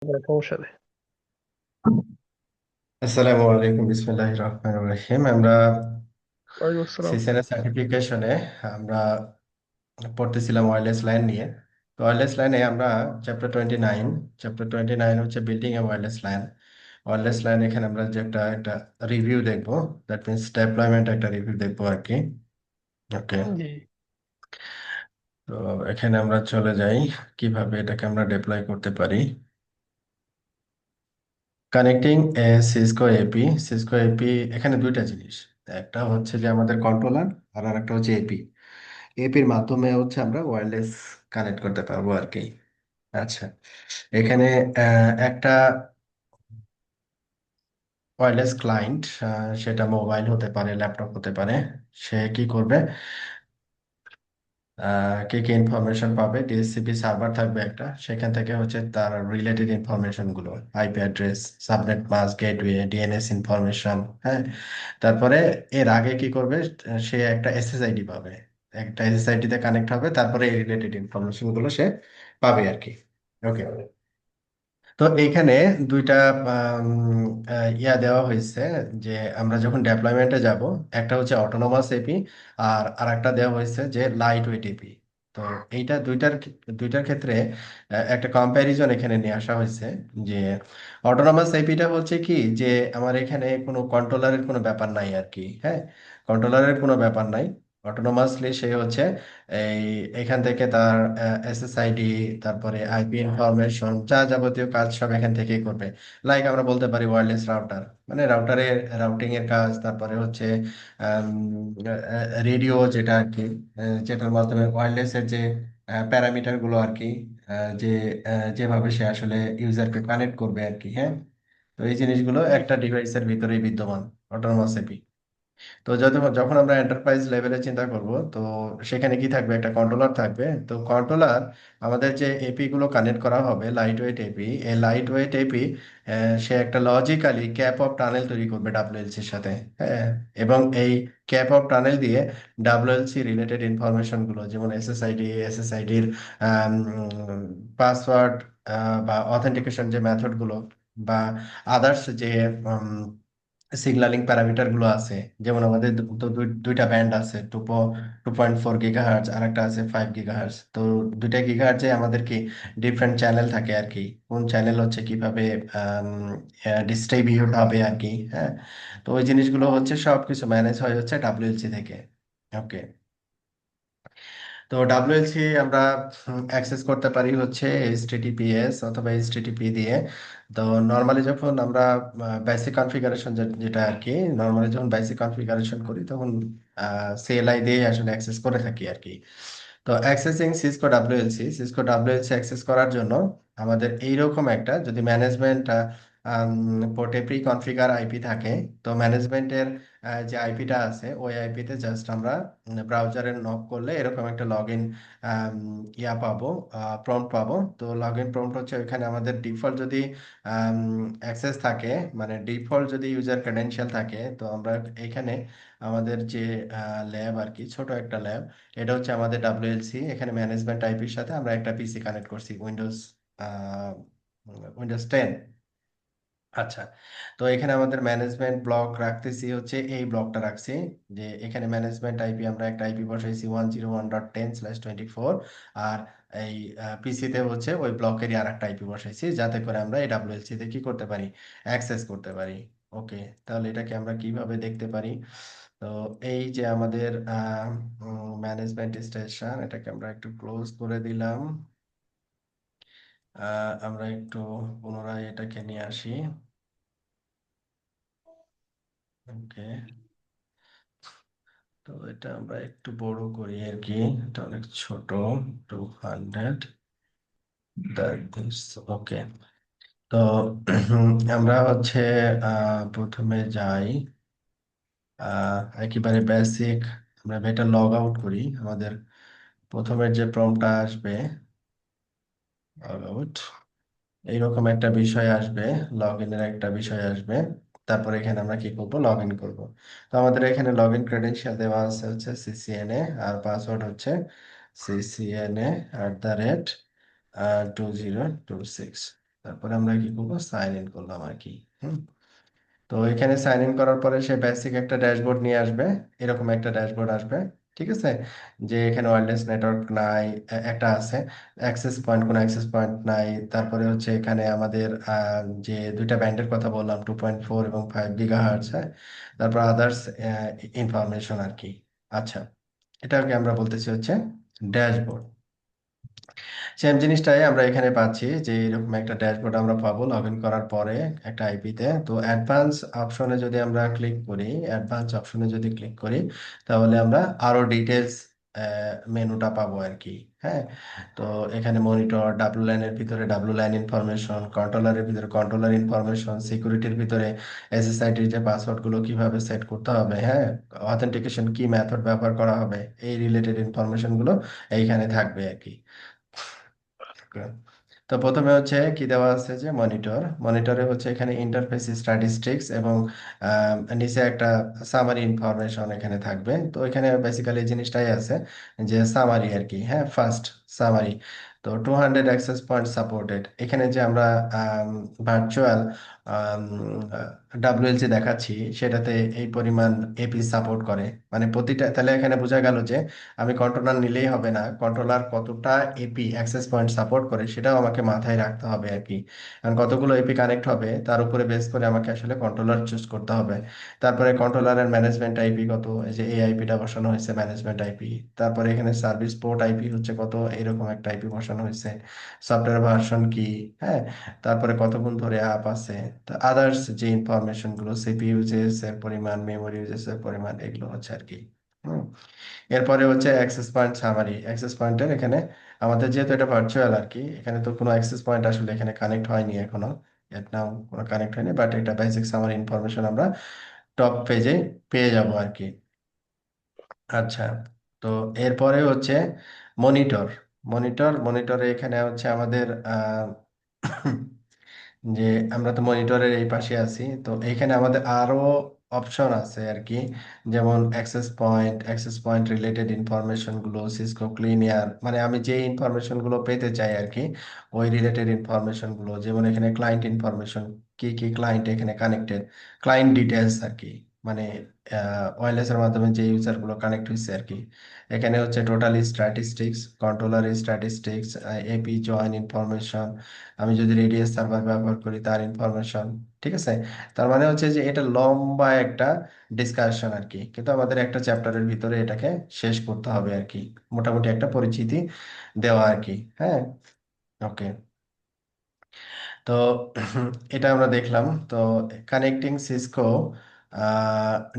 করে সমস্যা নেই। আসসালামু আলাইকুম, বিসমিল্লাহির রহমানির রহিম। আমরা ওয়ালাইকুম আসসালাম। সিসিএনএ সার্টিফিকেশনে আমরা পড়তেছিলাম ওয়্যারলেস লাইন নিয়ে। তো ওয়্যারলেস লাইনে আমরা চ্যাপ্টার 29 হচ্ছে বিল্ডিং এ ওয়্যারলেস লাইন। ওয়্যারলেস লাইন এখানে আমরা যে একটা একটা রিভিউ দেখবো, দ্যাট মিনস ডেপ্লয়মেন্ট একটা রিভিউ দেখবো আর কি। ওকে। জি। তো এখানে আমরা চলে যাই কিভাবে এটাকে আমরা ডিপ্লয় করতে পারি। কানেক্টিং এ সিসকো এপি। সিসকো এপি এখানে দুইটা জিনিস, একটা হচ্ছে যে আমাদের কন্ট্রোলার, আর একটা হচ্ছে এপি। এপির মাধ্যমে হচ্ছে আমরা ওয়্যারলেস কানেক্ট করতে পারবো আর কি। আচ্ছা, এখানে একটা ওয়্যারলেস ক্লায়েন্ট, সেটা মোবাইল হতে পারে, ল্যাপটপ হতে পারে। সে কি করবে, কি কি ইনফরমেশন পাবে, ডিএসসিপি সার্ভার থাকবে একটা, সেখান থেকে হচ্ছে তার রিলেটেড ইনফরমেশন গুলো, IP address, subnet mask, gateway, DNS information. হ্যাঁ, তারপরে এর আগে কি করবে, সে একটা এসএসআইডি পাবে, একটা এসএসআইডি তে কানেক্ট হবে, তারপরে এই রিলেটেড ইনফরমেশন গুলো সে পাবে আর কি। ওকে। তো এইখানে দুইটা ইয়া দেওয়া হয়েছে, যে আমরা যখন ডেপ্লয়মেন্টে যাব, একটা হচ্ছে অটোনোমাস এপি, আর আরেকটা দেওয়া হয়েছে যে লাইট ওয়েট এপি। তো এইটা দুইটার ক্ষেত্রে একটা কম্প্যারিজন এখানে নিয়ে আসা হয়েছে, যে অটোনোমাস এপিটা হচ্ছে কি, যে আমার এখানে কোনো কন্ট্রোলারের কোনো ব্যাপার নাই আর কি। হ্যাঁ, কন্ট্রোলারের কোনো ব্যাপার নাই। অটোনোমাসলি সে হচ্ছে এই এখান থেকে তার এসএসআইডি, তারপরে আইপি ইনফরমেশন, যা যাবতীয় কাজ সব এখান থেকেই করবে। লাইক আমরা বলতে পারি ওয়্যারলেস রাউটার, মানে রাউটারের রাউটিং এর কাজ, তারপরে হচ্ছে রেডিও, যেটা আর কি, যেটার মাধ্যমে ওয়্যারলেস এর যে প্যারামিটার গুলো আর কি, যে যেভাবে সে আসলে ইউজারকে কানেক্ট করবে আর কি। হ্যাঁ, তো এই জিনিসগুলো একটা ডিভাইসের ভিতরেই বিদ্যমান, অটোনোমাস এপি। তো যখন আমরা এন্টারপ্রাইজ লেভেলে চিন্তা করব, তো সেখানে কি থাকবে, একটা কন্ট্রোলার থাকবে। তো কন্ট্রোলার, আমাদের যে এপি গুলো কানেক্ট করা হবে, লাইট ওয়েট এপি, এই লাইট ওয়েট এপি সে একটা লজিক্যালি ক্যাপ অফ টানেল তৈরি করবে ডাব্লিউএলসির সাথে। হ্যাঁ, এবং এই ক্যাপ অফ টানেল দিয়ে ডাব্লিউএলসি রিলেটেড ইনফরমেশন গুলো, যেমন এসএসআইডির পাসওয়ার্ড, বা অথেন্টিকেশন যে মেথড গুলো, বা আদার্স যে সিগন্যালিং প্যারামিটার গুলো আছে, যেমন আমাদের দুইটা ব্যান্ড আছে, 2.4 গিগাহার্জ, আর একটা আছে 5 গিগাহার্জ। তো দুইটা গিগাহার্জে আমাদের কি ডিফারেন্ট চ্যানেল থাকে আর কি, কোন চ্যানেল হচ্ছে কিভাবে ডিস্ট্রিবিউট হবে আর কি। হ্যাঁ, তো ওই জিনিসগুলো হচ্ছে সবকিছু ম্যানেজ হয় হচ্ছে ডাব্লিউএলসি থেকে। ওকে। তো ডাব্লিউএলসি আমরা অ্যাক্সেস করতে পারি হচ্ছে এইচটিটিপিএস অথবা এইচটিটিপি দিয়ে। তো নর্মালি যখন আমরা বেসিক কনফিগারেশন, যেটা আর কি, নর্মালি যখন বেসিক কনফিগারেশন করি, তখন সিএলআই দিয়ে আসলে অ্যাক্সেস করে থাকি আর কি। তো অ্যাক্সেসিং সিসকো ডাব্লিউএলসি অ্যাক্সেস করার জন্য আমাদের এইরকম একটা, যদি ম্যানেজমেন্ট পোর্টে প্রি কনফিগার আইপি থাকে, তো ম্যানেজমেন্টের যে আইপিটা আছে, ওই আইপিতে জাস্ট আমরা ব্রাউজারে নক করলে এরকম একটা লগ ইন ইয়া পাবো, প্রম্পট পাবো। তো লগ ইন প্রম্পট হচ্ছে ওইখানে আমাদের ডিফল্ট যদি অ্যাক্সেস থাকে, মানে ডিফল্ট যদি ইউজার ক্রেডেনশিয়াল থাকে, তো আমরা এখানে আমাদের যে ল্যাব আর কি, ছোট একটা ল্যাব, এটা হচ্ছে আমাদের ডাব্লিউএলসি। এখানে ম্যানেজমেন্ট আইপির সাথে আমরা একটা পিসি কানেক্ট করছি, উইন্ডোজ 10। আচ্ছা, তো এখানে আমাদের ম্যানেজমেন্ট ব্লক রাখতেছি হচ্ছে, এই ব্লকটা রাখছি, যে এখানে ম্যানেজমেন্ট আইপি আমরা একটা আইপি বসাইছি 101.10/24। আর এই পিসিতে হচ্ছে ওই ব্লকেরই আর একটা আইপি বসাইছি, যাতে করে আমরা এই ডাব্লিউএলসি তে কি করতে পারি, অ্যাক্সেস করতে পারি। ওকে, তাহলে এটাকে আমরা কিভাবে দেখতে পারি। তো এই যে আমাদের ম্যানেজমেন্ট স্টেশন, এটাকে আমরা একটু ক্লোজ করে দিলাম। আমরা একটু পুনরায় এটাকে নিয়ে আসি। ওকে, তো এটা আমরা একটু বড় করি আর কি, এটা অনেক ছোট, 200 ওকে। তো আমরা হচ্ছে প্রথমে যাই, একেবারে বেসিক, আমরা এটা লগ আউট করি। আমাদের প্রথমের যে প্রম্পটটা আসবে, লগ আউট, এইরকম একটা বিষয় আসবে, লগ ইনের একটা বিষয় আসবে। তারপরে এখানে আমরা কি করব, লগ ইন করবো। তো আমাদের এখানে লগ ইন ক্রেডেনশিয়াল দেওয়া আছে হচ্ছে সিসিএনএ, আর পাসওয়ার্ড হচ্ছে সিসিএনএ @2026। তারপরে আমরা কি করবো, সাইন ইন করলাম আর কি। হুম। তো এখানে সাইন ইন করার পরে সে বেসিক একটা ড্যাশবোর্ড নিয়ে আসবে, এরকম একটা ড্যাশবোর্ড আসবে। ঠিক আছে, যে এখানে ওয়্যারলেস নেটওয়ার্ক নাই, একটা আছে অ্যাক্সেস পয়েন্ট, কোনো অ্যাক্সেস পয়েন্ট নাই। তারপরে হচ্ছে এখানে আমাদের যে দুইটা ব্যান্ডের কথা বললাম, 2.4 এবং 5 GHz, হ্যাঁ। তারপর আদার্স ইনফরমেশন আর কি। আচ্ছা, এটাকে আমরা বলতেছি হচ্ছে ড্যাশবোর্ড। সেম জিনিসটাই আমরা এখানে পাচ্ছি, যে এরকম একটা ড্যাশবোর্ড আমরা পাবো লগ ইন করার পরে একটা আইপিতে। তো অ্যাডভান্স অপশনে যদি আমরা ক্লিক করি, অ্যাডভান্স অপশনে যদি ক্লিক করি, তাহলে আমরা আরো ডিটেলস মেনুটা পাবো আর কি। হ্যাঁ। তো এখানে মনিটর, ডাব্লু লাইনের ভিতরে ডাব্লু লাইন ইনফরমেশন, কন্ট্রোলারের ভিতরে কন্ট্রোলার ইনফরমেশন, সিকিউরিটির ভিতরে এসএসআইডির যে পাসওয়ার্ড গুলো কিভাবে সেট করতে হবে, হ্যাঁ, অথেন্টিকেশন কি মেথড ব্যবহার করা হবে, এই রিলেটেড ইনফরমেশন গুলো এইখানে থাকবে আর কি। Okay. তো প্রথমে হচ্ছে কি দেওয়া আছে, যে মনিটর, মনিটরে হচ্ছে এখানে ইন্টারফেস স্ট্যাটিস্টিক্স এবং নিচে একটা সামারি ইনফরমেশন এখানে থাকবে। তো এখানে বেসিক্যালি জিনিসটাই আছে, যে সামারি আর কি। হ্যাঁ, ফার্স্ট সামারি। তো 200 অ্যাক্সেস পয়েন্ট সাপোর্টেড, এখানে যে আমরা ভার্চুয়াল ডাব্লিউএলসি দেখাচ্ছি, সেটাতে এই পরিমাণ এপি সাপোর্ট করে। মানে প্রতিটা, তাহলে এখানে বোঝা গেল যে আমি কন্ট্রোলার নিলেই হবে না, কন্ট্রোলার কতটা এপি অ্যাক্সেস পয়েন্ট সাপোর্ট করে সেটাও আমাকে মাথায় রাখতে হবে আর কি। কারণ কতগুলো এপি কানেক্ট হবে তার উপরে বেস করে আমাকে আসলে কন্ট্রোলার চুজ করতে হবে। তারপরে কন্ট্রোলারের ম্যানেজমেন্ট আইপি কত, এই যে এই আইপিটা বসানো হয়েছে ম্যানেজমেন্ট আইপি। তারপরে এখানে সার্ভিস পোর্ট আইপি হচ্ছে কত, এরকম একটা আইপি বসানো হয়েছে। সফটওয়্যার ভার্সন কি, হ্যাঁ। তারপরে কতক্ষণ ধরে অ্যাপ আছে। আদার্স যে ইনফরমেশন গুলো, সিপিইউ ইউজেস এর পরিমাণ, মেমোরি ইউজেস এর পরিমাণ, এগুলো হচ্ছে আর কি। হুম। এরপরে হচ্ছে অ্যাক্সেস পয়েন্ট সামারি। অ্যাক্সেস পয়েন্টের এখানে আমাদের যেহেতু এটা ভার্চুয়াল আর কি, এখানে তো কোনো অ্যাক্সেস পয়েন্ট আসলে এখানে কানেক্ট হয়নি এখনো, এর নাম কোনো কানেক্ট হয়নি, বাট এটা বেসিক সামারি ইনফরমেশন আমরা টপ পেজে পেয়ে যাব আর কি। আচ্ছা। তো এরপরে হচ্ছে মনিটর। মনিটরে এখানে হচ্ছে আমাদের যে আমরা তো মনিটরের এই পাশে আছি, তো এখানে আমাদের আরো অপশন আছে আর কি। যেমন অ্যাক্সেস পয়েন্ট রিলেটেড ইনফরমেশন গুলো, সিসকো ক্লিনিয়ার, মানে আমি যে ইনফরমেশন গুলো পেতে চাই আর কি, ওই রিলেটেড ইনফরমেশন গুলো। যেমন এখানে ক্লায়েন্ট ইনফরমেশন, কি কি ক্লায়েন্ট এখানে কানেক্টেড, ক্লায়েন্ট ডিটেলস আর কি, মানে ওয়্যারলেস এর মাধ্যমে যে ইউজার গুলো কানেক্ট হয়েছে আর কি। এখানে হচ্ছে total statistics, controller statistics, AP join information, আমি যদি রেডিয়াস সার্ভার ব্যবহার করি তার ইনফরমেশন। ঠিক আছে। তার মানে হচ্ছে যে এটা লম্বা একটা ডিসকাশন আর কি, কিন্তু আমাদের একটা চ্যাপ্টারের ভিতরে এটাকে শেষ করতে হবে আর কি, মোটামুটি একটা পরিচিতি দেওয়া আর কি। হ্যাঁ। ওকে। তো এটা আমরা দেখলাম। তো connecting Cisco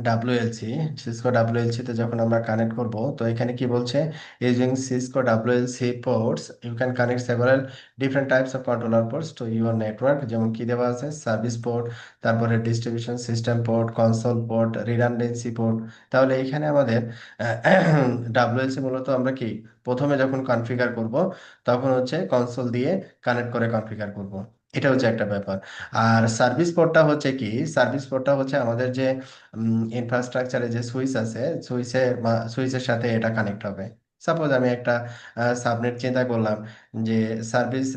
WLC, Cisco WLC তে যখন আমরা কানেক্ট করব, তো এখানে কি বলছে, using Cisco WLC ports you can connect several different types of controller ports to your network. যেমন কি দেওয়া আছে, সার্ভিস পোর্ট, তারপরে distribution system port, console port, redundancy port. তাহলে এখানে আমাদের ডাব্লিউএলসি মূলত আমরা কি প্রথমে যখন কনফিগার করব, তখন হচ্ছে কনসোল দিয়ে কানেক্ট করে কনফিগার করব। এটা হচ্ছে একটা ব্যাপার। আর সার্ভিস পোর্টটা হচ্ছে কি, সার্ভিস পোর্টটা হচ্ছে আমাদের যে ইনফ্রাস্ট্রাকচারে যে সুইচ আছে, সুইচের সাথে এটা কানেক্ট হবে। সাপোজ আমি একটা সাবনেট চিন্তা করলাম, যে সার্ভিস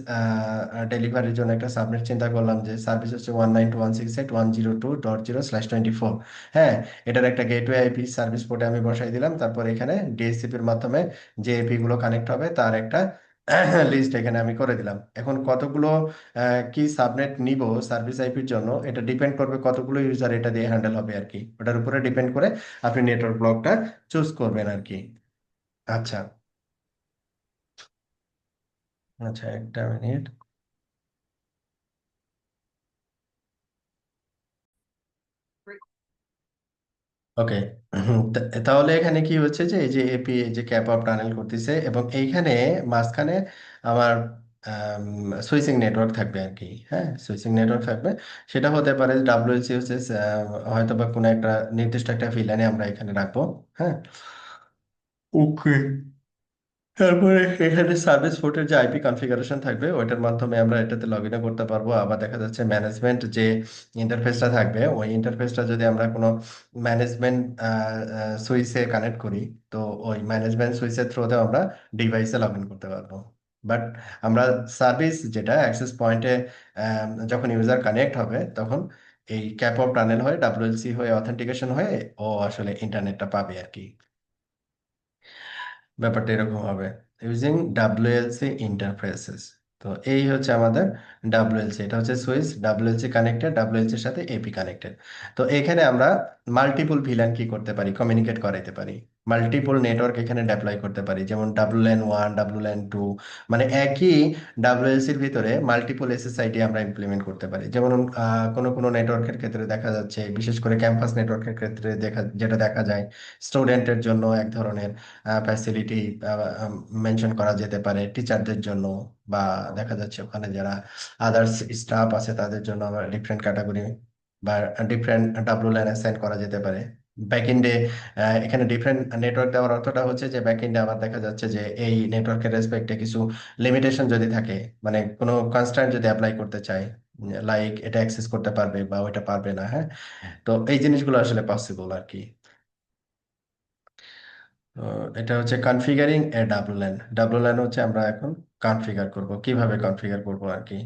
ডেলিভারির জন্য একটা সাবনেট চিন্তা করলাম, যে সার্ভিস হচ্ছে 192.168.102.0/24। হ্যাঁ। এটার একটা গেটওয়ে আইপি সার্ভিস পোর্টে আমি বসাই দিলাম, তারপর এখানে ডিএসসিপির মাধ্যমে যে এপি গুলো কানেক্ট হবে তার একটা লিস্ট এখানে আমি করে দিলাম। এখন কতগুলো কি সাবনেট নিব সার্ভিস আইপির জন্য, এটা ডিপেন্ড করবে কতগুলো ইউজার এটা দিয়ে হ্যান্ডেল হবে আর কি, ওটার উপরে ডিপেন্ড করে আপনি নেটওয়ার্ক ব্লকটা চুজ করবেন আর কি। আচ্ছা। আচ্ছা, একটা মিনিট। ওকে। তাহলে এখানে কি হচ্ছে, যে এই যে এপি যে ক্যাপ আপ টানেল করতেছে, এবং এইখানে মাঝখানে আমার সুইচিং নেটওয়ার্ক থাকবে আর কি। হ্যাঁ, সুইচিং নেটওয়ার্ক থাকবে। সেটা হতে পারে ডাব্লিউএলসি হচ্ছে হয়তো বা কোনো একটা নির্দিষ্ট একটা ভিলানে আমরা এখানে রাখবো। হ্যাঁ। ওকে। তারপরে এখানে সার্ভিস পোর্টের যে আইপি কনফিগারেশন থাকবে, ওইটার মাধ্যমে আমরা এটাতে লগ ইনও করতে পারবো। আবার দেখা যাচ্ছে ম্যানেজমেন্ট যে ইন্টারফেসটা থাকবে, ওই ইন্টারফেসটা যদি আমরা কোনো ম্যানেজমেন্ট সুইচে কানেক্ট করি, তো ওই ম্যানেজমেন্ট সুইচের থ্রুতে আমরা ডিভাইসে লগ ইন করতে পারবো। বাট আমরা সার্ভিস যেটা অ্যাক্সেস পয়েন্টে যখন ইউজার কানেক্ট হবে তখন এই ক্যাপ অফ টানেল হয়ে ডাব্লিউএলসি হয়ে অথেন্টিকেশন হয়ে ও আসলে ইন্টারনেটটা পাবে আর কি। ব্যাপারটা এরকম হবে ইউজিং ডাব্লিউএলসি ইন্টারফেসেস। তো এই হচ্ছে আমাদের ডাব্লিউএলসি, এটা হচ্ছে সুইচ, ডাব্লিউএলসি কানেক্টেড, ডাব্লিউএলসি এর সাথে এপি কানেক্টেড। তো এখানে আমরা মাল্টিপল ভিল্যান কি করতে পারি, কমিউনিকেট করাইতে পারি, মাল্টিপল নেটওয়ার্ক এখানে ডেপ্লয় করতে পারি, যেমন WLAN 1, WLAN 2, মানে একই ডাব্লিউএলসির ভিতরে মাল্টিপল এসএসআইডি আমরা ইমপ্লিমেন্ট করতে পারি। যেমন কোনো কোনো নেটওয়ার্কের ক্ষেত্রে দেখা যাচ্ছে, বিশেষ করে ক্যাম্পাস নেটওয়ার্কের ক্ষেত্রে যেটা দেখা যায়, স্টুডেন্টের জন্য এক ধরনের ফ্যাসিলিটি মেনশন করা যেতে পারে, টিচারদের জন্য বা দেখা যাচ্ছে ওখানে যারা আদার্স স্টাফ আছে তাদের জন্য আবার ডিফারেন্ট ক্যাটাগরি বা ডিফারেন্ট WLAN অ্যাসাইন করা যেতে পারে। ব্যাকএন্ডে এখানে ডিফারেন্ট নেটওয়ার্ক দেওয়ার অর্থটা হচ্ছে যে ব্যাকএন্ডে আবার দেখা যাচ্ছে যে এই নেটওয়ার্কের রেসপেক্টে কিছু লিমিটেশন যদি থাকে, মানে কোনো কনস্ট্যান্ট যদি অ্যাপ্লাই করতে চায়, লাইক এটা অ্যাক্সেস করতে পারবে বা ওইটা পারবে না, হ্যাঁ। তো এই জিনিসগুলো আসলে পসিবল আর কি। তো এটা হচ্ছে কনফিগারিং এ ডাবল ল্যান। ডাবল ল্যান হচ্ছে আমরা এখন কনফিগার করব, কিভাবে কনফিগার করব আর কি।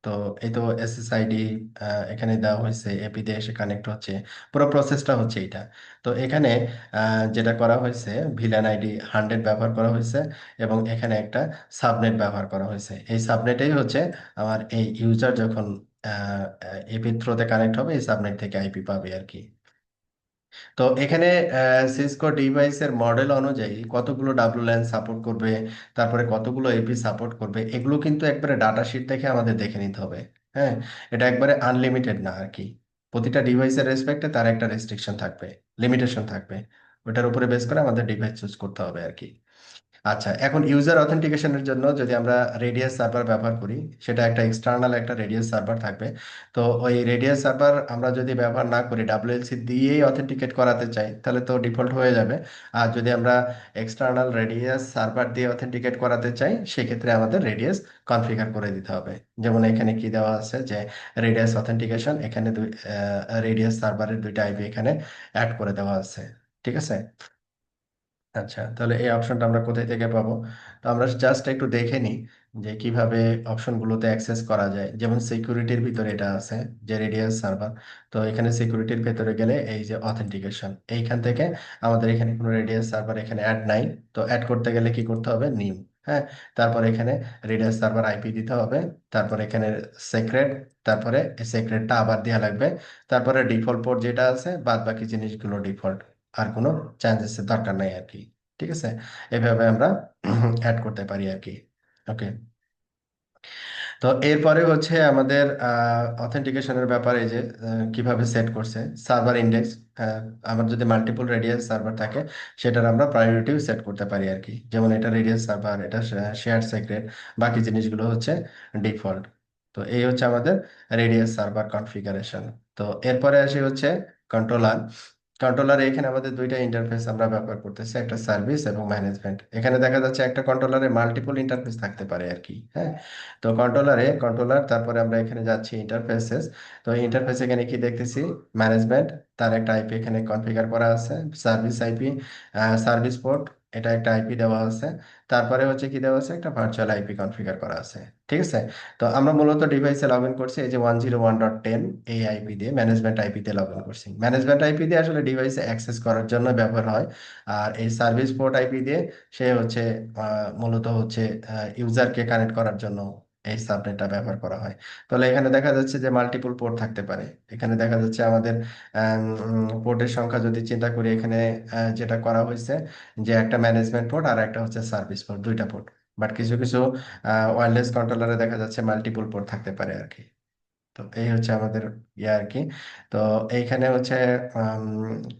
তো এই তো এসএসআইডি এখানে দেওয়া হয়েছে, এপি দিয়ে এসে কানেক্ট হচ্ছে, পুরো প্রসেসটা হচ্ছে এটা। তো এখানে যেটা করা হয়েছে, ভিলান ID 100 ব্যবহার করা হয়েছে এবং এখানে একটা সাবনেট ব্যবহার করা হয়েছে। এই সাবনেটেই হচ্ছে আমার এই ইউজার যখন এপির থ্রোতে কানেক্ট হবে এই সাবনেট থেকে আইপি পাবে আর কি। তো এখানে সিসকো ডিভাইসের মডেল অনুযায়ী কতগুলো WLAN সাপোর্ট করবে, তারপরে কতগুলো এপি সাপোর্ট করবে, এগুলো কিন্তু একবারে ডাটা শিট থেকে আমাদের দেখে নিতে হবে। হ্যাঁ, এটা একবারে আনলিমিটেড না আর কি। প্রতিটা ডিভাইসের রেসপেক্টে তার একটা রেস্ট্রিকশন থাকবে, লিমিটেশন থাকবে। ওটার উপরে বেস করে আমাদের ডিভাইস চুজ করতে হবে আর কি। আচ্ছা, এখন ইউজার অথেন্টিকেশনের জন্য যদি আমরা রেডিয়াস সার্ভার ব্যবহার করি, সেটা একটা এক্সটার্নাল একটা রেডিয়াস সার্ভার থাকবে। তো ওই রেডিয়াস সার্ভার আমরা যদি ব্যবহার না করি, ডাব্লিউএলসি দিয়েই অথেন্টিকেট করাতে চাই, তাহলে তো ডিফল্ট হয়ে যাবে। আর যদি আমরা এক্সটার্নাল রেডিয়াস সার্ভার দিয়ে অথেন্টিকেট করাতে চাই, সেক্ষেত্রে আমাদের রেডিয়াস কনফিগার করে দিতে হবে। যেমন এখানে কি দেওয়া আছে যে রেডিয়াস অথেন্টিকেশন, এখানে রেডিয়াস সার্ভারের দুইটা আইপি এখানে অ্যাড করে দেওয়া আছে। ঠিক আছে। আচ্ছা, তাহলে এই অপশনটা আমরা কোথায় থেকে পাবো? তো আমরা জাস্ট একটু দেখে নিই যে কিভাবে অপশনগুলোতে অ্যাক্সেস করা যায়। যেমন সিকিউরিটির ভিতরে এটা আছে, যে রেডিয়াস সার্ভার। তো এখানে সিকিউরিটির ভেতরে গেলে এই যে অথেন্টিকেশন, এইখান থেকে আমাদের এখানে কোনো রেডিয়াস সার্ভার এখানে অ্যাড নাই। তো অ্যাড করতে গেলে কি করতে হবে, নিউ। হ্যাঁ, তারপর এখানে রেডিয়াস সার্ভার আইপি দিতে হবে, তারপর এখানে সেক্রেট, তারপরে সেক্রেটটা আবার দেওয়া লাগবে, তারপরে ডিফল্ট পোর্ট যেটা আছে, বাদ বাকি জিনিসগুলো ডিফল্ট, আর কোনো চেঞ্জেস দরকার নাই আর কি। ঠিক আছে, এভাবে আমরা অ্যাড করতে পারি আর কি। ওকে। তো এরপরে হচ্ছে আমাদের অথেন্টিকেশনের ব্যাপারে যে কিভাবে সেট করছে সার্ভার ইন্ডেক্স। আমার যদি মাল্টিপল রেডিয়াস সার্ভার থাকে, সেটার আমরা প্রায়োরিটিও সেট করতে পারি আর কি। যেমন এটা রেডিয়াস সার্ভার, এটা শেয়ার সেক্রেট, বাকি জিনিসগুলো হচ্ছে ডিফল্ট। তো এই হচ্ছে আমাদের রেডিয়াস সার্ভার কনফিগারেশন। তো এরপরে আসি হচ্ছে কন্ট্রোলার। কন্ট্রোলারে এখানে আমাদের দুইটা ইন্টারফেস আমরা ব্যবহার করতেছি, একটা সার্ভিস এবং ম্যানেজমেন্ট। এখানে দেখা যাচ্ছে একটা কন্ট্রোলারে মাল্টিপল ইন্টারফেস থাকতে পারে আর কি, হ্যাঁ। তো কন্ট্রোলার, তারপরে আমরা এখানে যাচ্ছি ইন্টারফেসেস। তো ইন্টারফেস এখানে কি দেখতেছি, ম্যানেজমেন্ট, তার একটা আইপি এখানে কনফিগার করা আছে, সার্ভিস আইপি, সার্ভিস পোর্ট, এটা একটা আইপি দেওয়া আছে। তারপরে হচ্ছে কি দেওয়া আছে, একটা ভার্চুয়াল আইপি কনফিগার করা আছে। ঠিক আছে। তো আমরা মূলত ডিভাইসে লগ ইন করছি এই যে 101.10 এই আইপি দিয়ে, ম্যানেজমেন্ট আইপি দিয়ে লগ ইন করছি। ম্যানেজমেন্ট আইপি দিয়ে আসলে ডিভাইসে অ্যাক্সেস করার জন্য ব্যবহার হয়। আর এই সার্ভিস পোর্ট আইপি দিয়ে সে হচ্ছে মূলত হচ্ছে ইউজারকে কানেক্ট করার জন্য এই সাবনেটটা ব্যবহার করা হয়। তাহলে এখানে দেখা যাচ্ছে যে মাল্টিপল পোর্ট থাকতে পারে। এখানে দেখা যাচ্ছে আমাদের পোর্টের সংখ্যা যদি চিন্তা করি, এখানে যেটা করা হয়েছে যে একটা ম্যানেজমেন্ট পোর্ট আর একটা হচ্ছে সার্ভিস পোর্ট, দুইটা পোর্ট। বাট কিছু কিছু ওয়্যারলেস কন্ট্রোলারে দেখা যাচ্ছে মাল্টিপল পোর্ট থাকতে পারে আর কি। তো এই হচ্ছে আমাদের ইয়ে আর কি। তো এইখানে হচ্ছে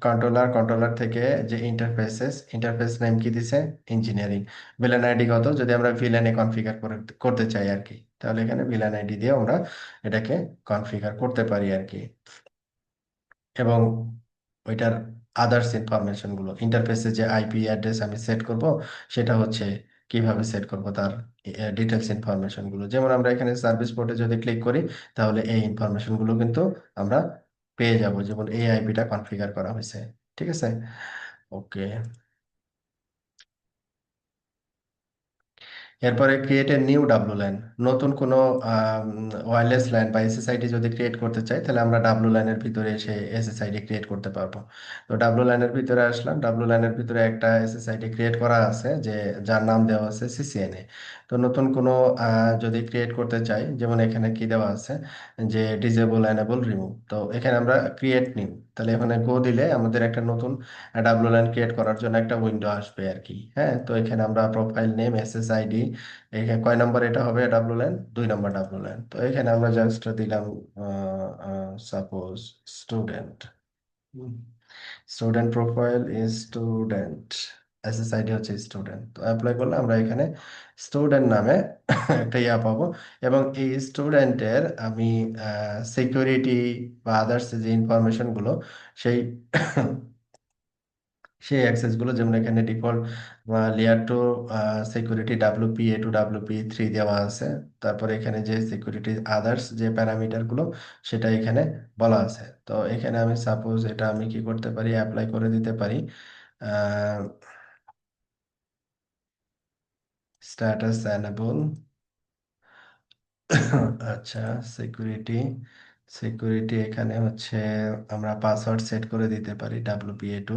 কন্ট্রোলার থেকে যে ইন্টারফেস নেম কি দিছে, ইঞ্জিনিয়ারিং। ভিলেন আইডি কত, যদি আমরা ভিলেনে কনফিগার করতে চাই আর কি, তাহলে এখানে ভিলেন আইডি দিয়ে আমরা এটাকে কনফিগার করতে পারি আর কি। এবং ওইটার আদার্স ইনফরমেশন গুলো, ইন্টারফেসে যে আইপি অ্যাড্রেস আমি সেট করব, সেটা হচ্ছে কিভাবে সেট করব তার ডিটেলস ইনফরমেশন গুলো। যেমন আমরা এখানে সার্ভিস পোর্টে যদি ক্লিক করি, তাহলে এই ইনফরমেশন গুলো কিন্তু আমরা পেয়ে যাব, যেমন এই আইপিটা কনফিগার করা হয়েছে। ঠিক আছে। ওকে। এরপরে create a new W line, নতুন কোনো ওয়্যারলেস লাইন বা এসএসআইডি যদি ক্রিয়েট করতে চাই, তাহলে আমরা ডাব্লু লাইনের ভিতরে এসে এসএসআইডি ক্রিয়েট করতে পারবো। তো ডাব্লু লাইনের ভিতরে আসলাম, ডাব্লু লাইনের ভিতরে একটা এসএসআইডি ক্রিয়েট করা আছে, যে যার নাম দেওয়া আছে সিসিএনএ। তো নতুন কোনো যদি ক্রিয়েট করতে চাই, যেমন এখানে কি দেওয়া আছে, যে ডিজেবল এনেবল রিমুভ, তো এখানে আমরা ক্রিয়েট নিউ, তাহলে এখানে গো দিলে আমাদের একটা নতুন ডাব্লু লাইন ক্রিয়েট করার জন্য একটা উইন্ডো আসবে আর কি। হ্যাঁ, তো এখানে আমরা প্রোফাইল নেম, এসএসআইডি, এখানে কয় নাম্বার এটা হবে W line, 2 number W line. তো এখানে আমরা জাস্ট দিলাম suppose student, student profile is student, SSID হচ্ছে স্টুডেন্ট। তো অ্যাপ্লাই করলে আমরা এখানে স্টুডেন্ট নামে একটা ইয়া পাবো। এবং এই স্টুডেন্টের আমি সিকিউরিটি বা আদার্স যে ইনফরমেশন গুলো, সেই সেই অ্যাক্সেস গুলো, যেমন এখানে default layer two security WPA2 WPA3 দেওয়া আছে। তারপরে এখানে যে সিকিউরিটি আদার্স যে প্যারামিটার গুলো, সেটা এখানে বলা আছে। তো এখানে আমি সাপোজ এটা আমি কি করতে পারি, অ্যাপ্লাই করে দিতে পারি। স্ট্যাটাস এনেবল, আচ্ছা, সিকিউরিটি, সিকিউরিটি এখানে হচ্ছে আমরা পাসওয়ার্ড সেট করে দিতে পারি WPA2।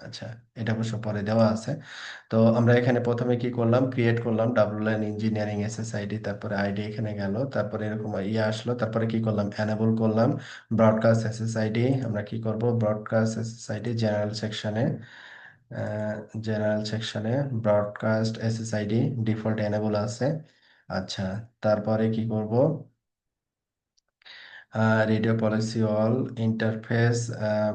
আচ্ছা, এটা অবশ্য পরে দেওয়া আছে। তো আমরা এখানে প্রথমে কি করলাম, ক্রিয়েট করলাম ডাব্লু লাইন ইঞ্জিনিয়ারিং এসএসআইডি, তারপরে আইডি এখানে গেল, তারপরে এরকম ইয়ে আসলো, তারপরে কি করলাম, এনেবল করলাম ব্রডকাস্ট এসএসআইডি। আমরা কি করব, ব্রডকাস্ট এসএসআইডি জেনারেল সেকশনে, জেনারেল সেকশনে ব্রডকাস্ট এসএসআইডি ডিফল্ট এনেবল আছে। আচ্ছা, তারপরে কি করব, রেডিও পলিসি অল ইন্টারফেস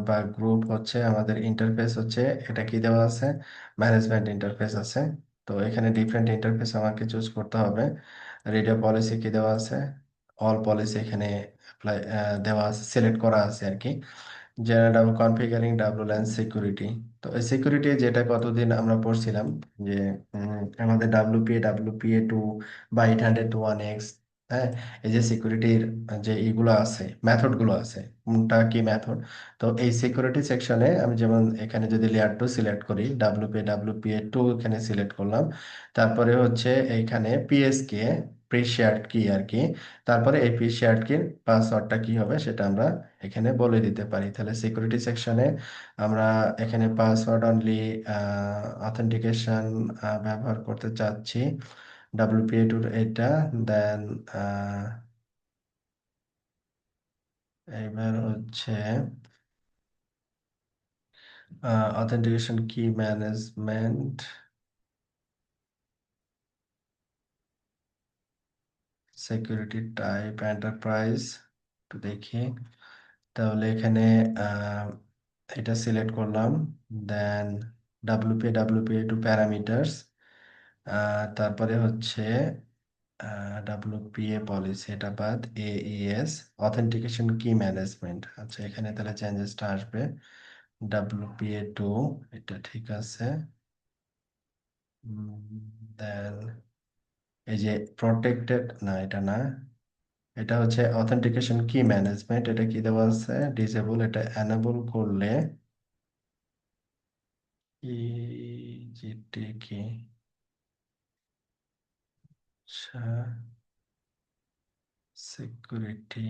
বা গ্রুপ হচ্ছে আমাদের ইন্টারফেস হচ্ছে, এটা কি দেওয়া আছে, ম্যানেজমেন্ট ইন্টারফেস আছে। তো এখানে ডিফারেন্ট ইন্টারফেস আমাকে চুজ করতে হবে। রেডিও পলিসি কি দেওয়া আছে, অল পলিসি এখানে apply, দেওয়া আছে, সিলেক্ট করা আছে আর কি। জেনারেল কনফিগারিং ডাব্লু লাইন সিকিউরিটি, তো এই সিকিউরিটি যেটা কতদিন আমরা পড়ছিলাম, যে আমাদের WPA2 বা 802.1x, হ্যাঁ, এই যে সিকিউরিটির যে ইগুলো আছে, মেথড গুলো আছে, কোনটা কি মেথড। তো এই সিকিউরিটি সেকশনে আমি যেমন এখানে যদি লেয়ার 2 সিলেক্ট করি, WPA2 এখানে সিলেক্ট করলাম, তারপরে হচ্ছে এইখানে পিএসকে, প্রি শেয়ার্ড কি আর কি, তারপরে এই প্রি শেয়ার্ড কির পাসওয়ার্ডটা কি হবে সেটা আমরা এখানে বলে দিতে পারি। তাহলে সিকিউরিটি সেকশনে আমরা এখানে পাসওয়ার্ড অনলি অথেন্টিকেশন ব্যবহার করতে চাচ্ছি, WPA2 এটা, দেন এবার হচ্ছে অথেন্টিকেশন কি ম্যানেজমেন্ট, সিকিউরিটি টাইপ এন্টারপ্রাইজ, তো দেখি, তাহলে এখানে আহ, এটা সিলেক্ট করলাম, দেন WPA2 প্যারামিটার্স, তারপরে হচ্ছে WPA পলিসি, এটা বাদ, AES অথেন্টিকেশন কি ম্যানেজমেন্ট। আচ্ছা, এখানে তাহলে চেঞ্জেসটা আসবে, WPA2 এটা ঠিক আছে, দেন এই যে প্রটেক্টেড, না এটা না, এটা হচ্ছে অথেন্টিকেশন কি ম্যানেজমেন্ট, এটা কি দেওয়া আছে, ডিসেবল, এটা এনেবল করলে ইজিটি কি, আচ্ছা, সিকিউরিটি,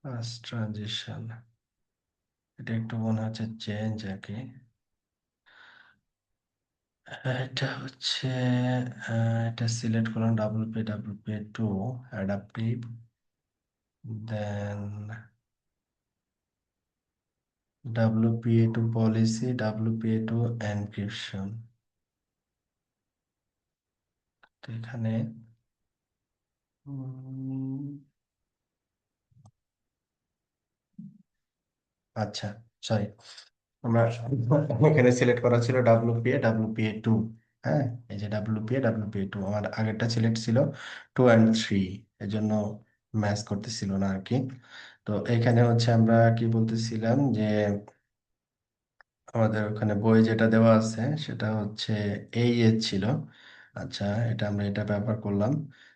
ফার্স্ট ট্রানজিশন, এটা একটু মনে হচ্ছে চেঞ্জ আর কি। এটা হচ্ছে এটা সিলেক্ট করলাম, WPA2 অ্যাডাপটিভ, দেন WPA2 পলিসি, WPA2 এনক্রিপশন। তো এখানে উম, আচ্ছা, সরি, আমরা এখানে সিলেক্ট করা ছিল WPA2। হ্যাঁ, এই যে WPA2 আমার আগেরটা সিলেক্ট ছিল 2 and 3, এর জন্য ম্যাচ করতেছিল না আর কি। তো এখানে হচ্ছে আমরা কি বলতেছিলাম, যে আমাদের ওখানে বই যেটা দেওয়া আছে সেটা হচ্ছে এই ছিল। আচ্ছা, এটা আমরা এটা ব্যবহার করলাম।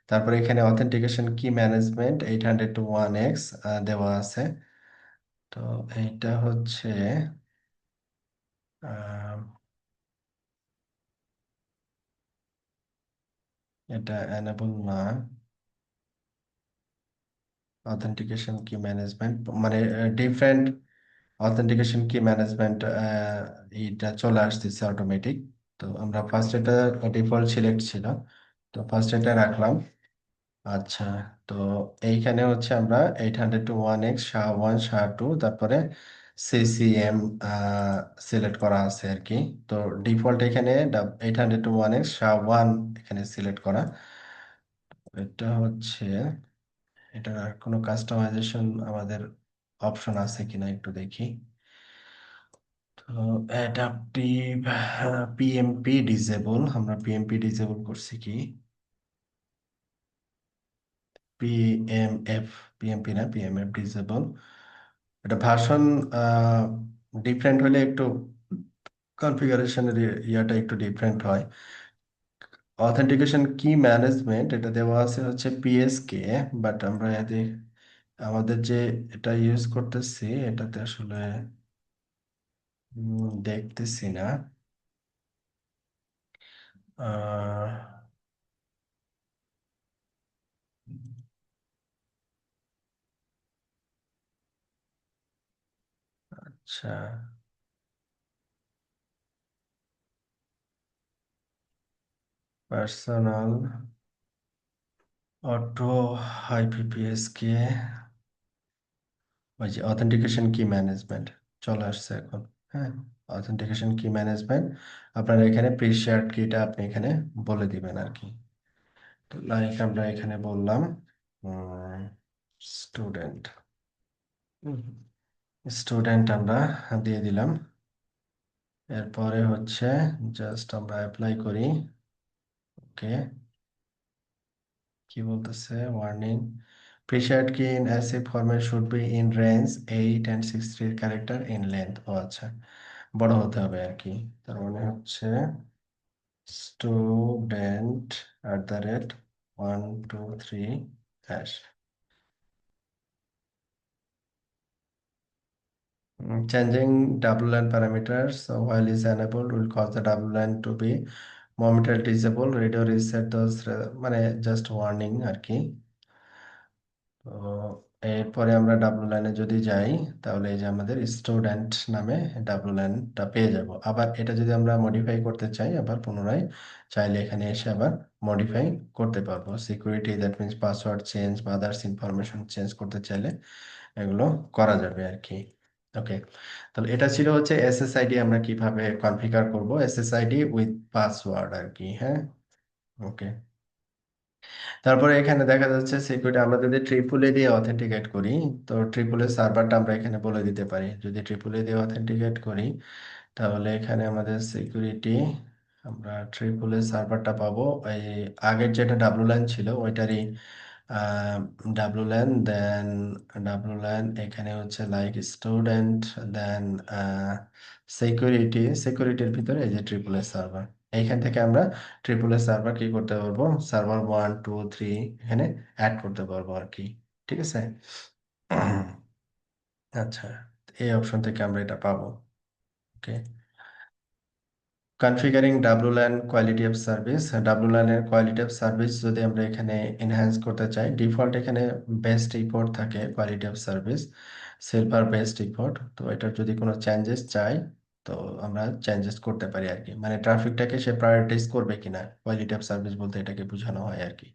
তারপরে এখানে অথেন্টিকেশন কি ম্যানেজমেন্ট 802.1x দেওয়া আছে। তো এইটা হচ্ছে আহ, এটা এনেবল না। অথেন্টিকেশন কি ম্যানেজমেন্ট মানে ডিফারেন্ট অথেন্টিকেশন কি ম্যানেজমেন্ট এটা চলে আসতেছে অটোমেটিক। তো আমরা ফার্স্ট এটা ডিফল্ট সিলেক্ট ছিল, তো ফার্স্ট এটা রাখলাম। আচ্ছা, তো এইখানে হচ্ছে আমরা 802.1x SHA-1 SHA-2 তারপরে CCM সিলেক্ট করা আছে আর কি। তো ডিফল্ট এখানে 802.1x SHA-1 এখানে সিলেক্ট করা। এটা হচ্ছে, এটা কোনো কাস্টমাইজেশন আমাদের অপশন আছে কিনা একটু দেখি। তো অ্যাডাপটিভ পিএমপি ডিসেবল, আমরা পিএমপি ডিসেবল করছি কি? পিএমএফ, পিএমপি না, পিএমএফ ডিসেবল। এটা ভার্সন ডিফারেন্ট হলে একটু কনফিগারেশনের ইয়াটা একটু ডিফারেন্ট হয়। অথেন্টিকেশন কি ম্যানেজমেন্ট এটা দেওয়া আছে হচ্ছে পিএসকে, বাট আমরা আমাদের যে এটা ইউজ করতেছি এটাতে আসলে দেখতেছি না। আহ, আচ্ছা, পার্সোনাল অটো আইপিপিএসকে, ওই যে অথেন্টিকেশন কি ম্যানেজমেন্ট চলে আসছে এখন। হ্যাঁ, অথেন্টিকেশন কি ম্যানেজমেন্ট আপনারা এখানে প্রি শেয়ার্ড কিটা আপনি এখানে বলে দিবেন আর কি। তো লাইক আমরা এখানে বললাম স্টুডেন্ট, স্টুডেন্ট আমরা দিয়ে দিলাম। এরপরে হচ্ছে জাস্ট আমরা অ্যাপ্লাই করি। ওকে, কি বলতেছে warning, preshared key in ASCII format should be in range 8 and 63 character in length. ও আচ্ছা, বড় হতে হবে আর কি। তার মানে হচ্ছে student @123 changing double line parameters so while is enabled will cause the double line to be momentarily disable, radio reset those মানে জাস্ট ওয়ার্নিং আর কি। তো এরপরে আমরা ডাব্লু লাইনে যদি যাই তাহলে এই যে আমাদের স্টুডেন্ট নামে ডাব্লু লাইনটা পেয়ে যাব। আবার এটা যদি আমরা মডিফাই করতে চাই আবার পুনরায় চাইলে এখানে এসে আবার মডিফাই করতে পারবো। Security that means password change বা আদার্স ইনফরমেশন চেঞ্জ করতে চাইলে এগুলো করা যাবে আর কি। ওকে, তাহলে এটা ছিল হচ্ছে এসএসআইডি আমরা কিভাবে কনফিগার করব, এসএসআইডি উইথ পাসওয়ার্ড আর কি। হ্যাঁ, ওকে। তারপরে এখানে দেখা যাচ্ছে সিকিউরিটি আমরা যদি ট্রিপল এ দিয়ে অথেন্টিকেট করি, তো ট্রিপল এ সার্ভারটা আমরা এখানে বলে দিতে পারি। যদি ট্রিপল এ দিয়ে অথেন্টিকেট করি তাহলে এখানে আমাদের সিকিউরিটি আমরা ট্রিপল এ সার্ভারটা পাবো। এই আগের যেটা ডাব্লু লাইন ছিল ওইটারই ডাব্লু লাইন, দেন ডাব্লু লাইন এখানে হচ্ছে লাইক স্টুডেন্ট, দেন সিকিউরিটির ভিতরে এই যে ট্রিপল এ সার্ভার। এইখান থেকে আমরা ট্রিপল এ সার্ভার কি করতে পারবো, সার্ভার 1 2 3 এখানে অ্যাড করতে পারবো আর কি। ঠিক আছে। আচ্ছা, এই অপশন থেকে আমরা এটা পাবো। Okay, configuring WLAN quality of service, ডাব্লুল্যানের কোয়ালিটি অফ সার্ভিস যদি আমরা এখানে এনহ্যান্স করতে চাই, ডিফল্ট এখানে বেস্ট ইফোর্ট থাকে quality of service, silver best effort. তো এটার যদি কোনো চেঞ্জেস চাই তো আমরা চেঞ্জেস করতে পারি আর কি। মানে ট্রাফিকটাকে সে প্রায়োরিটাইজ করবে কিনা, কোয়ালিটি অফ সার্ভিস বলতে এটাকে বোঝানো হয় আর কি।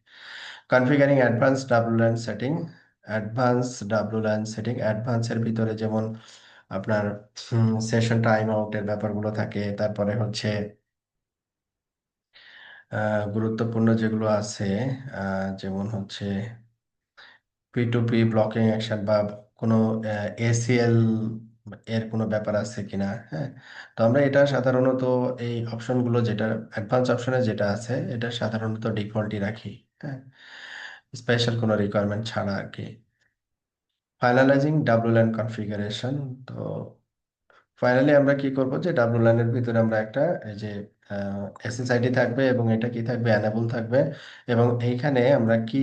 Configuring advance WLAN setting, advance WLAN setting, অ্যাডভান্সের ভিতরে যেমন আপনার সেশন টাইম আউটের ব্যাপারগুলো থাকে, তারপরে হচ্ছে গুরুত্বপূর্ণ যেগুলো আছে যেমন হচ্ছে P2P ব্লকিং অ্যাকশন বা কোনো এসিএল এর কোনো ব্যাপার আছে কিনা। হ্যাঁ, তো আমরা এটা সাধারণত এই অপশনগুলো যেটা অ্যাডভান্স অপশনে যেটা আছে এটা সাধারণত ডিফল্টই রাখি। হ্যাঁ, স্পেশাল কোনো রিকোয়ারমেন্ট ছাড়া আর কি। ফাইনালাইজিং ডাব্লু ল্যান কনফিগারেশন, তো ফাইনালি আমরা কি করব যে ডাব্লু লাইনের ভিতরে আমরা একটা এই যে এসএসআইডি থাকবে এবং এটা কি থাকবে, অ্যানাবল থাকবে। এবং এইখানে আমরা কি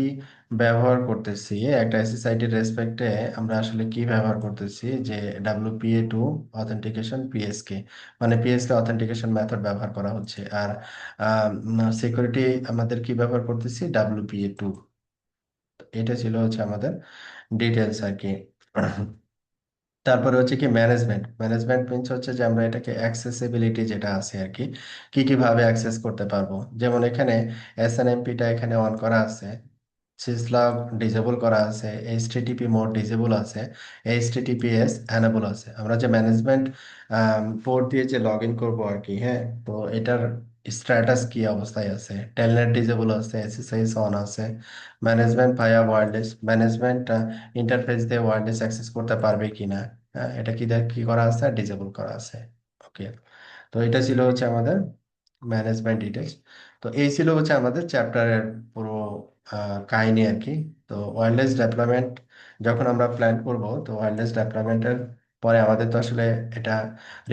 ব্যবহার করতেছি, একটা এসএসআইডির রেসপেক্টে আমরা আসলে কি ব্যবহার করতেছি, যে WPA2 অথেন্টিকেশন পিএসকে, মানে পিএসকে অথেন্টিকেশন মেথড ব্যবহার করা হচ্ছে। আর সিকিউরিটি আমাদের কি ব্যবহার করতেছি, WPA2। এটা ছিল হচ্ছে আমাদের ডিটেলস আর কি। তারপরে হচ্ছে কি ম্যানেজমেন্ট। ম্যানেজমেন্ট মিনস হচ্ছে যে আমরা এটাকে অ্যাক্সেসিবিলিটি যেটা আছে আর কি, কি কিভাবে অ্যাক্সেস করতে পারবো। যেমন এখানে এসএনএমপিটা এখানে অন করা আছে, সিসলগ ডিসেবল করা আছে, এইচটিটিপি মোড ডিসেবল আছে, এইচটিটিপিএস অ্যানেবল আছে। আমরা যে ম্যানেজমেন্ট পোর্ট দিয়ে যে লগ ইন করবো আর কি, হ্যাঁ, তো এটার স্ট্যাটাস কি অবস্থায় আছে, টেলনেট ডিসেবল আছে, এসএসআইস অন আছে, ম্যানেজমেন্ট ভায়া ওয়্যারলেস, ম্যানেজমেন্ট ইন্টারফেস দিয়ে ওয়্যারলেস অ্যাক্সেস করতে পারবে কিনা, হ্যাঁ, এটা কি করা আছে, ডিসেবল করা আছে। ওকে, তো এটা ছিল হচ্ছে আমাদের ম্যানেজমেন্ট ডিটেলস। তো এই ছিল হচ্ছে আমাদের চ্যাপ্টারের পুরো কাহিনী আর কি। তো ওয়্যারলেস ডেপ্লয়মেন্ট যখন আমরা প্ল্যান করব, তো ওয়্যারলেস ডেপ্লয়মেন্টের পরে আমাদের তো আসলে এটা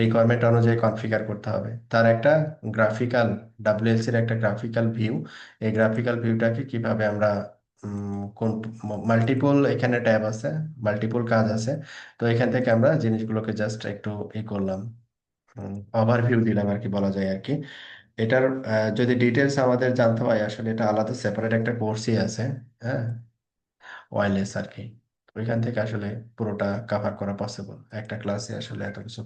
রিকোয়ারমেন্ট অনুযায়ী কনফিগার করতে হবে। তার একটা গ্রাফিক্যাল, ডাব্লিউএলসির একটা গ্রাফিক্যাল ভিউ, এই গ্রাফিক্যাল ভিউটাকে কিভাবে আমরা কোন মাল্টিপল এখানে ট্যাব আছে, মাল্টিপল কাজ আছে। তো এখান থেকে আমরা জিনিসগুলোকে জাস্ট একটু করলাম, ওভারভিউ দিলাম আর কি, বলা যায় আর কি। এটার যদি ডিটেলস আমাদের জানতে হয়, আসলে এটা আলাদা সেপারেট একটা কোর্সই আছে, হ্যাঁ, ওয়্যারলেস আর কি। ওইখান থেকে আসলে পুরোটা কভার করা পসিবল, একটা ক্লাসে আসলে এত কিছু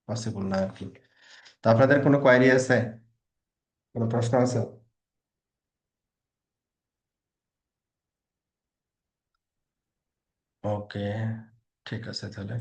পসিবল না আর কি। তো আপনাদের কোনো কোয়ারি আছে, কোনো প্রশ্ন আছে? ওকে, ঠিক আছে তাহলে।